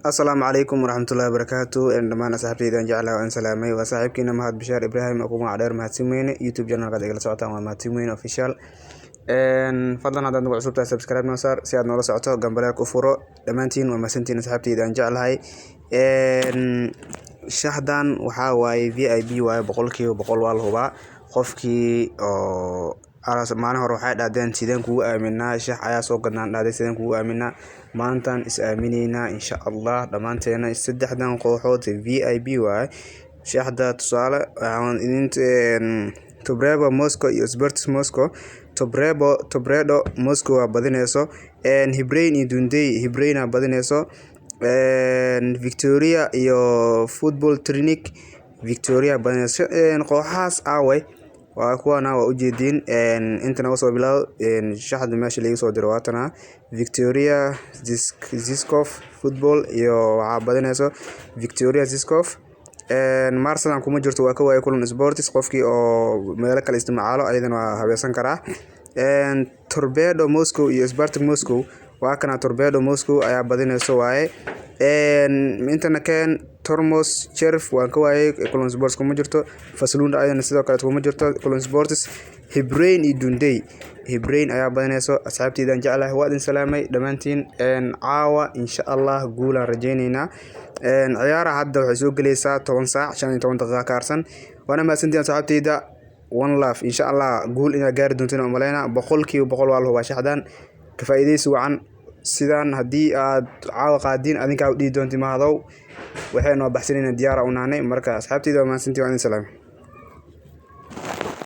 السلام عليكم ورحمة الله وبركاته عندما أنا صاحبتي إذا جعلها وأن سلامي وصاحبكينا مهد بشار إبراهيم أكو معدر مهتمين يوتيوب جنرال قد إجلس عطا ومهتمين أوفيشال فضلا هذا نقول عصوبة سبسكرايب نصار سياد نورس عطا جنبلاك أفورو دمانتين ومسنتين صاحبتي إذا جعلها شحدان وحاواي VIP واي بقولكي وبقول والهبا qofkii oo maalin hore waxay dhaadeen sideen kugu aaminaa shax ayaa soo gadnaan dhaaday sideen kugu aaminaa maantan is aaminayna insha Allah dhamaanteena saddexdan kooxood VIP waay shaxda tusaale aan idin Tobrebo Moscow iyo Sports Moscow Tobredo Moscow waa badinayso Hibrain iyo Dundee Hibrain badinayso Victoria iyo Football Clinic Victoria badinayso kooxaas aaway waa kuwana waa ujeedin inta naga soo bilaw shaxda meesha laga soo diro waatana Victoria Ziskov Football iyo waxa badinayso Victoria Ziskov Marseille kuma jirto waa ka waay kulan sports qofkii oo meel kale isticmaalo ayadana waa habeesan karaa Torpedo Moscow iyo Spartak Moscow waa kana Torpedo Moscow ayaa badinayso waaye intana keen Tormos Cherf waan ka waayay kulan sports kuma jirto Faslunda ayadana sidoo kale kuma jirto kulan sports Hibrain iyo Dundee Hibrain ayaa badinayso asxaabtaydan jecelahay waa idin salaamay dhamaantiin caawa insha Allah guulaan rajeynayna ciyaaraha hadda waxay soo galaysaa 10 saac 15 daqiiqo ka harsan waana maasantiin asxaabtayda one love insha Allah guul ina gaari doontiin oo maleena boqolkiiba waa loo shaxdan ka faa'iideysi wacan sidaan hadii aad caawa qaadin adinka u dhii doontii maadow waxay noo baxsanayna diyaar u naanay marka asxaabtayda maasantiin waa idin salaamay